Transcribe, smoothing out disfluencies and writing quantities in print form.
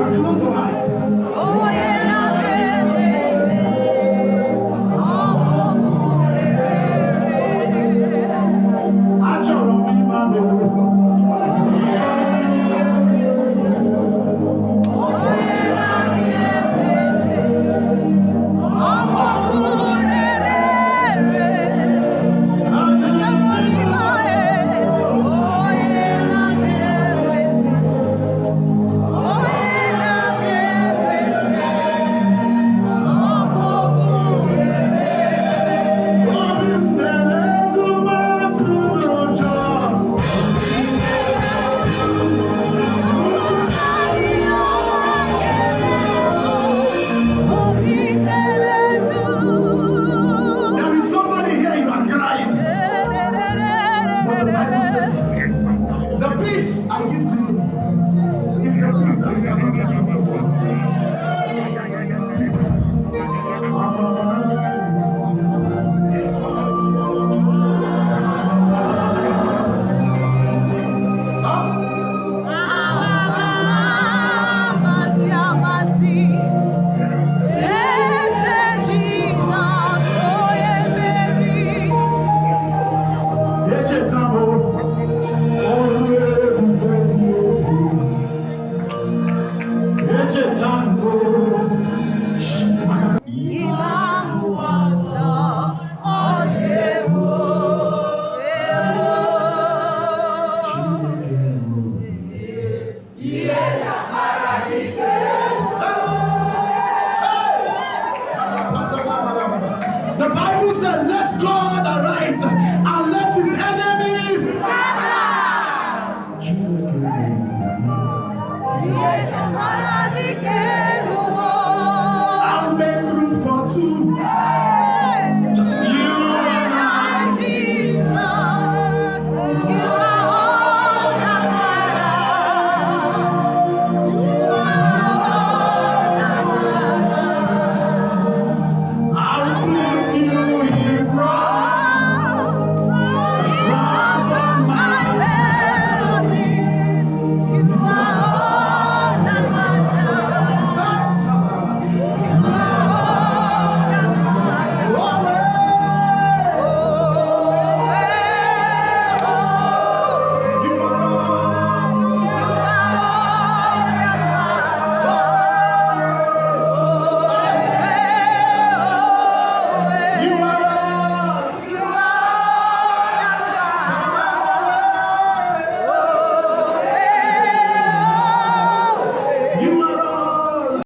Close your eyes. The peace I give to you is the peace that you cannot get from the world. The Bible said, let God arise and let his enemies I'll make room for two.